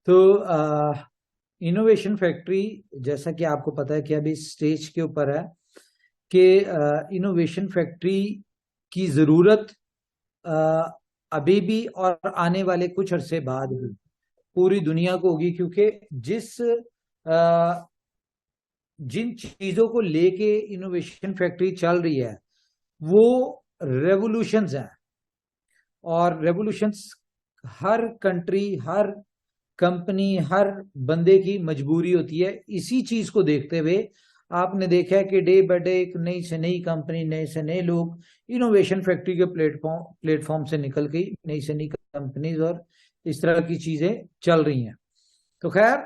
तो innovation factory, जैसा कि आपको पता है कि अभी स्टेज के ऊपर है कि इनोवेशन फैक्ट्री की जरूरत अभी भी और आने वाले कुछ अरसे बाद भी पूरी दुनिया को होगी, क्योंकि जिन चीजों को लेके इनोवेशन फैक्ट्री चल रही है वो रेवोल्यूशंस हैं। और रेवोल्यूशंस हर कंट्री, हर कंपनी, हर बंदे की मजबूरी होती है। इसी चीज को देखते हुए आपने देखा है कि डे बाय डे एक नई से नई कंपनी, नए से नए लोग इनोवेशन फैक्ट्री के प्लेटफॉर्म से निकल गई, नई से नई कंपनीज और इस तरह की चीजें चल रही हैं। तो खैर,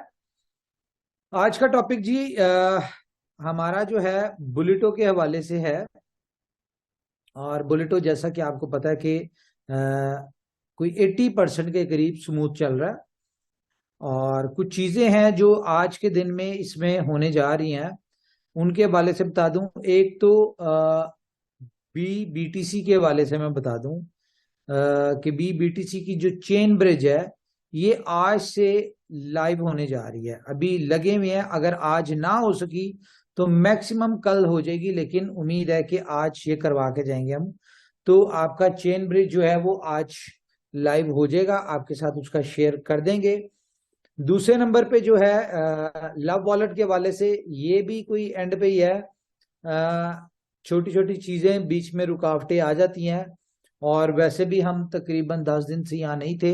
आज का टॉपिक जी हमारा जो है बुलेटो के हवाले से है। और बुलेटो, जैसा कि आपको पता है कि कोई 80% के करीब स्मूथ चल रहा है। और कुछ चीजें हैं जो आज के दिन में इसमें होने जा रही हैं, उनके हवाले से बता दूं। एक तो बीटीसी के हवाले से मैं बता दूं कि बीटीसी की जो चेन ब्रिज है ये आज से लाइव होने जा रही है। अभी लगे हुए हैं, अगर आज ना हो सकी तो मैक्सिमम कल हो जाएगी, लेकिन उम्मीद है कि आज ये करवा के जाएंगे हम। तो आपका चेन ब्रिज जो है वो आज लाइव हो जाएगा, आपके साथ उसका शेयर कर देंगे। दूसरे नंबर पे जो है लव वॉलेट के हवाले से, ये भी कोई एंड पे ही है। छोटी छोटी चीजें बीच में रुकावटें आ जाती हैं, और वैसे भी हम तकरीबन 10 दिन से यहाँ नहीं थे,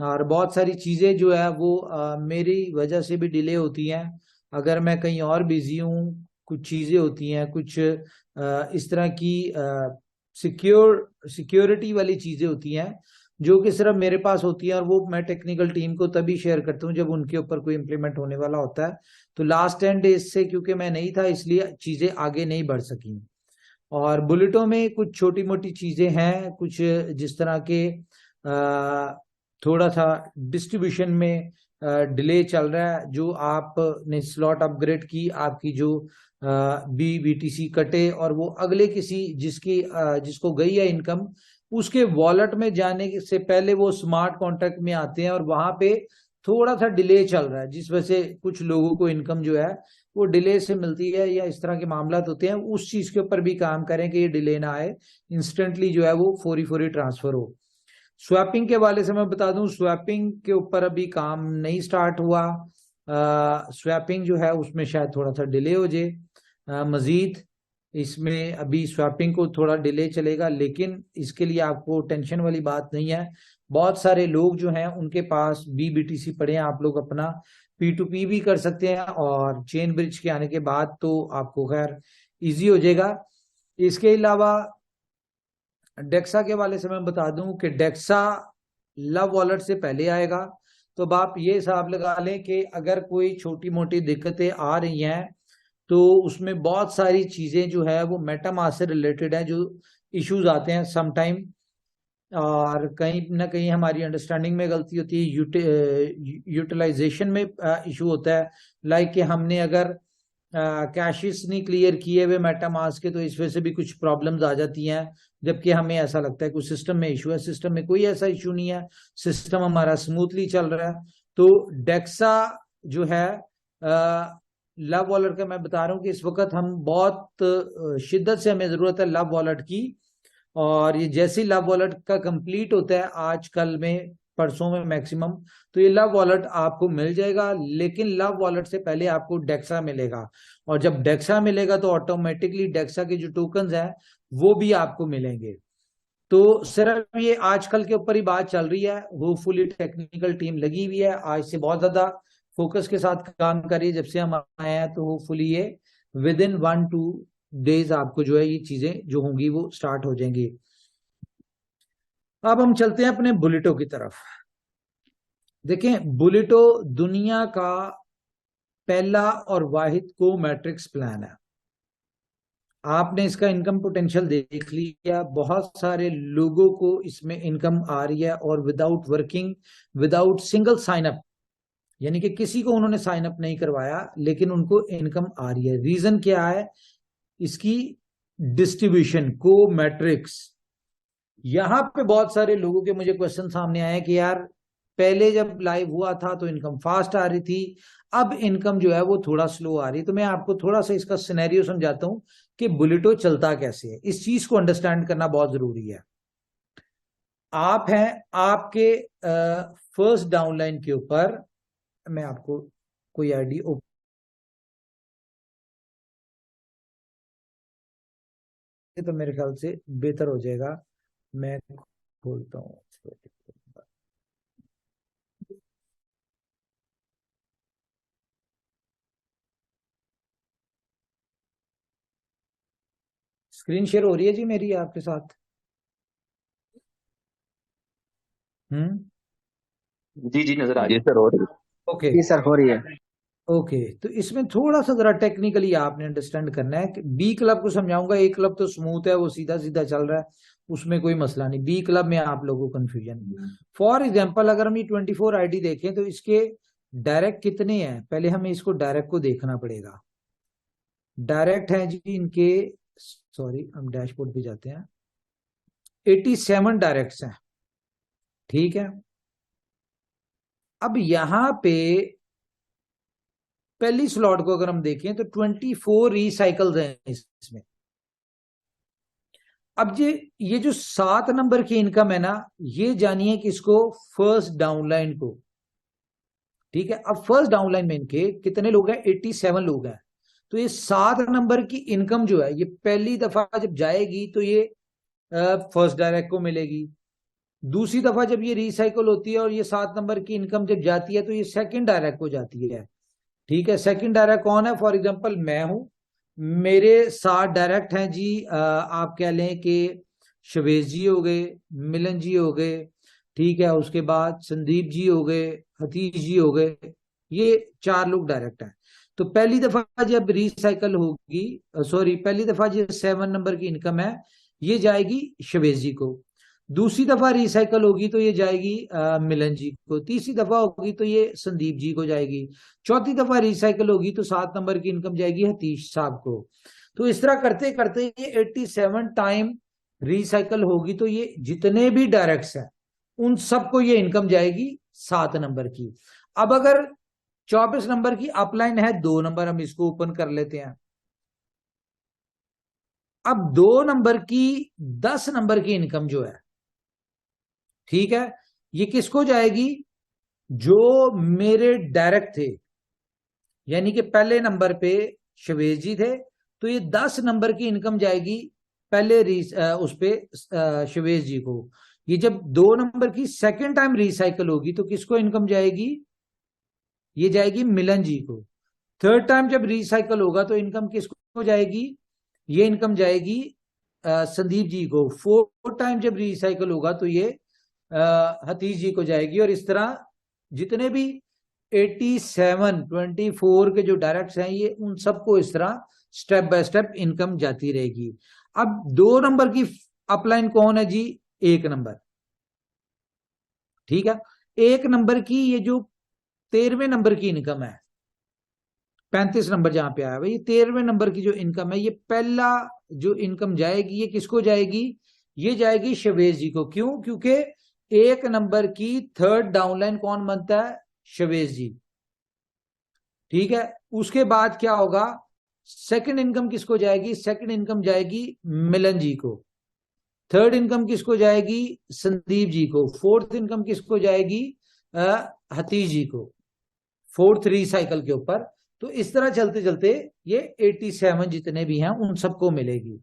और बहुत सारी चीजें जो है वो मेरी वजह से भी डिले होती हैं। अगर मैं कहीं और बिजी हूँ, कुछ चीजें होती हैं, कुछ इस तरह की सिक्योरिटी वाली चीजें होती हैं जो कि सिर्फ मेरे पास होती है, और वो मैं टेक्निकल टीम को तभी शेयर करता हूँ जब उनके ऊपर कोई इंप्लीमेंट होने वाला होता है। तो लास्ट 10 डेज से क्योंकि मैं नहीं था, इसलिए चीजें आगे नहीं बढ़ सकी। और बुलेटों में कुछ छोटी मोटी चीजें हैं, कुछ जिस तरह के थोड़ा सा डिस्ट्रीब्यूशन में डिले चल रहा है। जो आपने स्लॉट अपग्रेड की, आपकी जो बीटीसी कटे और वो अगले किसी जिसको गई है इनकम, उसके वॉलेट में जाने से पहले वो स्मार्ट कॉन्ट्रैक्ट में आते हैं, और वहां पे थोड़ा सा डिले चल रहा है, जिस वजह से कुछ लोगों को इनकम जो है वो डिले से मिलती है, या इस तरह के मामला होते हैं। उस चीज के ऊपर भी काम करें कि ये डिले ना आए, इंस्टेंटली जो है वो फौरी फौरी ट्रांसफर हो। स्वैपिंग के वाले से मैं बता दूं, स्वैपिंग के ऊपर अभी काम नहीं स्टार्ट हुआ। स्वैपिंग जो है उसमें शायद थोड़ा सा डिले हो जाए मजीद। इसमें अभी स्वैपिंग को थोड़ा डिले चलेगा, लेकिन इसके लिए आपको टेंशन वाली बात नहीं है। बहुत सारे लोग जो हैं उनके पास बीटीसी पड़े हैं, आप लोग अपना P2P भी कर सकते हैं, और चेन ब्रिज के आने के बाद तो आपको खैर इजी हो जाएगा। इसके अलावा डेक्सा के वाले से मैं बता दूं कि डेक्सा लव वॉलेट से पहले आएगा। तो अब आप ये हिसाब लगा लें कि अगर कोई छोटी मोटी दिक्कतें आ रही हैं तो उसमें बहुत सारी चीजें जो है वो मेटामास्क से रिलेटेड है, जो इश्यूज आते हैं सम टाइम, और कहीं ना कहीं हमारी अंडरस्टैंडिंग में गलती होती है, यूटिलाइजेशन में इशू होता है। लाइक कि हमने अगर कैशेस नहीं क्लियर किए हुए मेटामास्क के, तो इस वजह से भी कुछ प्रॉब्लम्स आ जाती हैं, जबकि हमें ऐसा लगता है कि सिस्टम में इशू है। सिस्टम में कोई ऐसा इशू नहीं है, सिस्टम हमारा स्मूथली चल रहा है। तो डेक्सा जो है लव वॉलेट का, मैं बता रहा हूँ कि इस वक्त हम बहुत शिद्दत से हमें जरूरत है लव वॉलेट की। और ये जैसे ही लव वॉलेट का कंप्लीट होता है आज कल में, परसों में मैक्सिमम, तो ये लव वॉलेट आपको मिल जाएगा। लेकिन लव वॉलेट से पहले आपको डेक्सा मिलेगा, और जब डेक्सा मिलेगा तो ऑटोमेटिकली डेक्सा के जो टोकन्स हैं वो भी आपको मिलेंगे। तो सिर्फ ये आजकल के ऊपर ही बात चल रही है। होपफुली टेक्निकल टीम लगी हुई है, आज से बहुत ज्यादा फोकस के साथ काम कर रही है जब से हम आए हैं। तो होपफुली ये विद इन 1-2 डेज आपको जो है ये चीजें जो होंगी वो स्टार्ट हो जाएंगी। अब हम चलते हैं अपने बुलेटो की तरफ। देखें, बुलेटो दुनिया का पहला और वाहिद को मैट्रिक्स प्लान है। आपने इसका इनकम पोटेंशियल देख लिया, बहुत सारे लोगों को इसमें इनकम आ रही है, और without working, without single sign up, यानी कि किसी को उन्होंने साइन अप नहीं करवाया, लेकिन उनको इनकम आ रही है। रीजन क्या है? इसकी डिस्ट्रीब्यूशन, को मैट्रिक्स। यहां पे बहुत सारे लोगों के मुझे क्वेश्चन सामने आए कि यार पहले जब लाइव हुआ था तो इनकम फास्ट आ रही थी, अब इनकम जो है वो थोड़ा स्लो आ रही है। तो मैं आपको थोड़ा सा इसका सिनेरियो समझाता हूं कि बुलेटो चलता कैसे है। इस चीज को अंडरस्टैंड करना बहुत जरूरी है। आप हैं, आपके फर्स्ट डाउनलाइन के ऊपर मैं आपको कोई आईडी तो मेरे ख्याल से बेहतर हो जाएगा। मैं खोलता हूँ, स्क्रीन शेयर हो रही है जी मेरी आपके साथ? जी जी नजर आ रही है सर। और ओके जी सर हो रही है। ओके, तो इसमें थोड़ा सा जरा टेक्निकली आपने अंडरस्टैंड करना है कि बी क्लब को समझाऊंगा। ए क्लब तो स्मूथ है, वो सीधा सीधा चल रहा है, उसमें कोई मसला नहीं। बी क्लब में आप लोगों को कंफ्यूजन। फॉर एग्जांपल अगर हम ये 24 आईडी देखें तो इसके डायरेक्ट कितने हैं, पहले हमें इसको डायरेक्ट को देखना पड़ेगा। डायरेक्ट है जी इनके, सॉरी हम डैशबोर्ड पे जाते हैं, 87 डायरेक्ट्स हैं, ठीक है। अब यहां पे पहली स्लॉट को अगर हम देखें तो 24 रिसाइकल्स हैं इसमें। अब ये जो 7 नंबर की इनकम है ना, ये जानिए किसको, फर्स्ट डाउनलाइन को, ठीक है। अब फर्स्ट डाउनलाइन में इनके कितने लोग हैं, 87 लोग हैं। तो ये 7 नंबर की इनकम जो है ये पहली दफा जब जाएगी तो ये फर्स्ट डायरेक्ट को मिलेगी। दूसरी दफा जब ये रिसाइकल होती है और ये 7 नंबर की इनकम जब जाती है तो ये सेकंड डायरेक्ट को जाती है, ठीक है। सेकंड डायरेक्ट कौन है, फॉर एग्जांपल मैं हूं, मेरे 7 डायरेक्ट हैं जी। आप कह लें कि शवेज जी हो गए, मिलन जी हो गए, ठीक है, उसके बाद संदीप जी हो गए, हतीश जी हो गए, ये 4 लोग डायरेक्ट हैं। तो पहली दफा जब रिसाइकल होगी, सॉरी पहली दफा जो 7 नंबर की इनकम है ये जाएगी शवेज जी को। दूसरी दफा रिसाइकल होगी तो ये जाएगी मिलन जी को। तीसरी दफा होगी तो ये संदीप जी को जाएगी। चौथी दफा रिसाइकल होगी तो 7 नंबर की इनकम जाएगी हतीश साहब को। तो इस तरह करते करते ये 87 टाइम रिसाइकल होगी तो ये जितने भी डायरेक्ट्स हैं उन सबको ये इनकम जाएगी 7 नंबर की। अब अगर 24 नंबर की अपलाइन है 2 नंबर, हम इसको ओपन कर लेते हैं। अब 2 नंबर की 10 नंबर की इनकम जो है, ठीक है, ये किसको जाएगी, जो मेरे डायरेक्ट थे, यानी कि पहले नंबर पे शवेज जी थे तो ये 10 नंबर की इनकम जाएगी पहले उस पे शवेज जी को। ये जब 2 नंबर की सेकंड टाइम रिसाइकल होगी तो किसको इनकम जाएगी, ये जाएगी मिलन जी को। थर्ड टाइम जब रिसाइकल होगा तो इनकम किसको जाएगी, ये इनकम जाएगी संदीप जी को। फोर्थ टाइम जब रिसाइकल होगा तो ये हतीश जी को जाएगी। और इस तरह जितने भी 87 24 के जो डायरेक्ट्स हैं ये उन सबको इस तरह स्टेप बाय स्टेप इनकम जाती रहेगी। अब 2 नंबर की अपलाइन कौन है जी, 1 नंबर, ठीक है। 1 नंबर की ये जो 13वें नंबर की इनकम है, 35 नंबर जहां पे आया भाई, 13वें नंबर की जो इनकम है ये पहला जो इनकम जाएगी ये किसको जाएगी, ये जाएगी शवेज जी को। क्यों, क्योंकि 1 नंबर की थर्ड डाउनलाइन कौन बनता है, शवेज जी, ठीक है। उसके बाद क्या होगा, सेकंड इनकम किसको जाएगी, सेकंड इनकम जाएगी मिलन जी को। थर्ड इनकम किसको जाएगी, संदीप जी को। फोर्थ इनकम किसको जाएगी, हतीश जी को, फोर्थ रिसाइकल के ऊपर। तो इस तरह चलते चलते ये 87 जितने भी हैं उन सबको मिलेगी।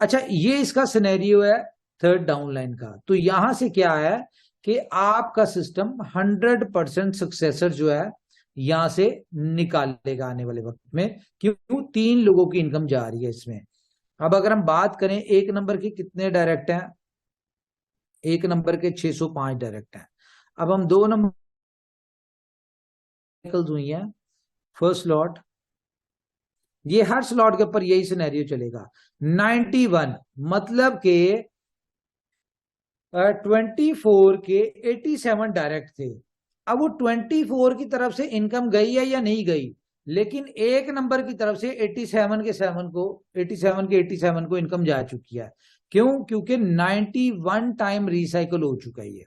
अच्छा, ये इसका सिनेरियो है थर्ड डाउनलाइन का। तो यहां से क्या है कि आपका सिस्टम 100% सक्सेसर जो है यहां से निकालेगा आने वाले वक्त में। क्यों, 3 लोगों की इनकम जा रही है इसमें। अब अगर हम बात करें 1 नंबर के कितने डायरेक्ट हैं, 1 नंबर के 605 डायरेक्ट हैं। अब हम 2 नंबर हुई है फर्स्ट स्लॉट, ये हर स्लॉट के ऊपर यही सिनेरियो चलेगा। 91 मतलब के 24 के 87 डायरेक्ट थे। अब वो 24 की तरफ से इनकम गई है या नहीं गई, लेकिन 1 नंबर की तरफ से 87 के 87 को इनकम जा चुकी है। क्यों, क्योंकि 91 टाइम रिसाइकल हो चुका है ये।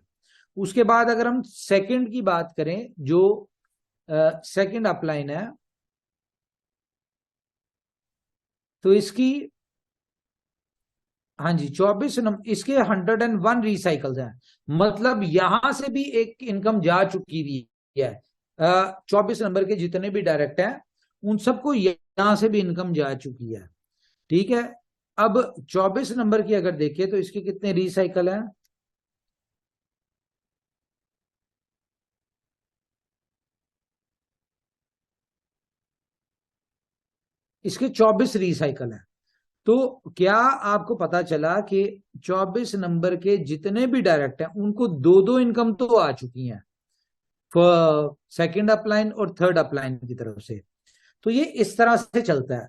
उसके बाद अगर हम सेकंड की बात करें, जो सेकंड अपलाइन है, तो इसकी, हाँ जी 24 नंबर, इसके 101 रिसाइकल्स हैं, मतलब यहां से भी एक इनकम जा चुकी हुई है। 24 नंबर के जितने भी डायरेक्ट हैं उन सबको यहां से भी इनकम जा चुकी है। ठीक है, अब 24 नंबर की अगर देखें तो इसके कितने रिसाइकल हैं, इसके 24 रिसाइकल हैं। तो क्या आपको पता चला कि 24 नंबर के जितने भी डायरेक्ट हैं उनको दो दो इनकम तो आ चुकी हैं, सेकंड अपलाइन और थर्ड अपलाइन की तरफ से। तो ये इस तरह से चलता है,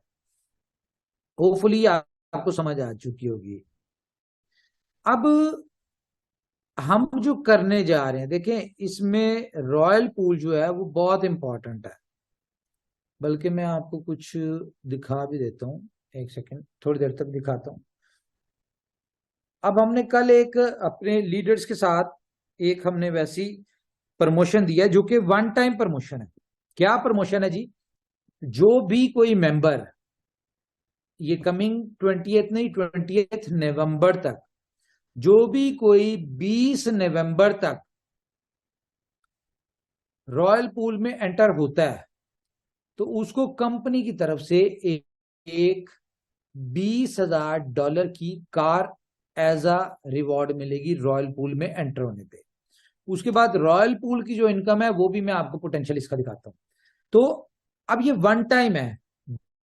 होपफुली आपको समझ आ चुकी होगी। अब हम जो करने जा रहे हैं, देखें इसमें रॉयल पूल जो है वो बहुत इंपॉर्टेंट है, बल्कि मैं आपको कुछ दिखा भी देता हूं, एक सेकंड, थोड़ी देर तक दिखाता हूं। अब हमने कल एक अपने लीडर्स के साथ एक हमने वैसी प्रमोशन दिया जो कि वन टाइम प्रमोशन है। क्या प्रमोशन है जी, जो भी कोई मेंबर ये कमिंग 20th नहीं 20th नवंबर तक, जो भी कोई 20 नवंबर तक रॉयल पूल में एंटर होता है तो उसको कंपनी की तरफ से एक $20,000 की कार एज अ रिवॉर्ड मिलेगी रॉयल पूल में एंटर होने पे। उसके बाद रॉयल पूल की जो इनकम है वो भी मैं आपको पोटेंशियल इसका दिखाता हूं। तो अब ये वन टाइम है,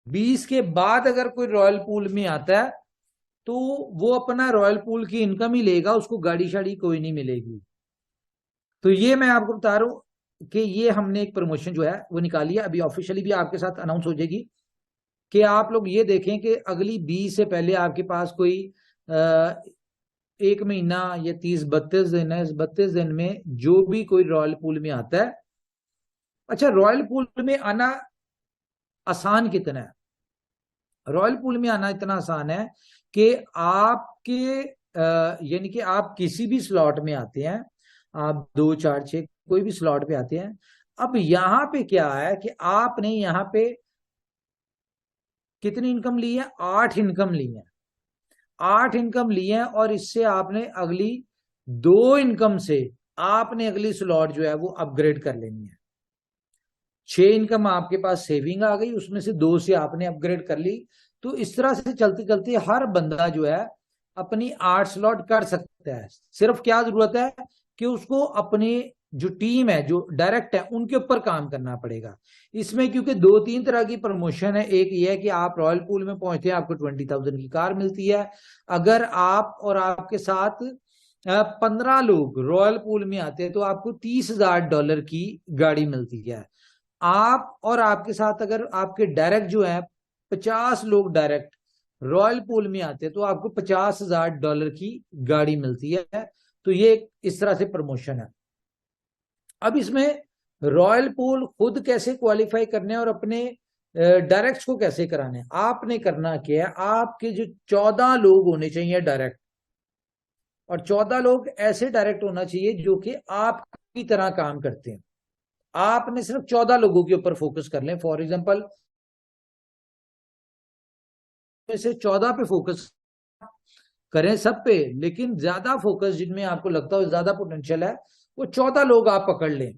20 के बाद अगर कोई रॉयल पूल में आता है तो वो अपना रॉयल पूल की इनकम ही लेगा, उसको गाड़ी शाड़ी कोई नहीं मिलेगी। तो ये मैं आपको बता रहा हूं कि ये हमने एक प्रमोशन जो है वो निकाली है, अभी ऑफिशियली भी आपके साथ अनाउंस हो जाएगी कि आप लोग ये देखें कि अगली 20 से पहले आपके पास कोई एक महीना या 30-32 दिन है, इस 32 दिन में जो भी कोई रॉयल पूल में आता है। अच्छा, रॉयल पूल में आना आसान कितना है, रॉयल पूल में आना इतना आसान है कि आपके यानी कि आप किसी भी स्लॉट में आते हैं, आप 2 4 6 कोई भी स्लॉट पे आते हैं। अब यहां पे क्या है कि आपने यहां पे कितनी इनकम ली है, 8 इनकम ली है, 8 इनकम ली है, और इससे आपने अगली 2 इनकम से आपने अगली स्लॉट जो है वो अपग्रेड कर लेनी है। 6 इनकम आपके पास सेविंग आ गई, उसमें से 2 से आपने अपग्रेड कर ली। तो इस तरह से चलते चलते हर बंदा जो है अपनी 8 स्लॉट कर सकता है। सिर्फ क्या जरूरत है कि उसको अपनी जो टीम है, जो डायरेक्ट है, उनके ऊपर काम करना पड़ेगा। इसमें क्योंकि 2-3 तरह की प्रमोशन है, एक ये है कि आप रॉयल पूल में पहुंचते हैं आपको 20,000 की कार मिलती है। अगर आप और आपके साथ 15 लोग रॉयल पूल में आते हैं तो आपको $30,000 की गाड़ी मिलती है। आप और आपके साथ अगर आपके डायरेक्ट जो है 50 लोग डायरेक्ट रॉयल पूल में आते हैं तो आपको $50,000 की गाड़ी मिलती है। तो ये इस तरह से प्रमोशन है। अब इसमें रॉयल पूल खुद कैसे क्वालिफाई करने और अपने डायरेक्ट्स को कैसे कराने, आपने करना क्या है, आपके जो 14 लोग होने चाहिए डायरेक्ट, और 14 लोग ऐसे डायरेक्ट होना चाहिए जो कि आपकी तरह काम करते हैं। आपने सिर्फ 14 लोगों के ऊपर फोकस कर लें, फॉर एग्जांपल में से 14 पे फोकस करें सब पे, लेकिन ज्यादा फोकस जिनमें आपको लगता हो ज्यादा पोटेंशियल है वो 14 लोग आप पकड़ लें।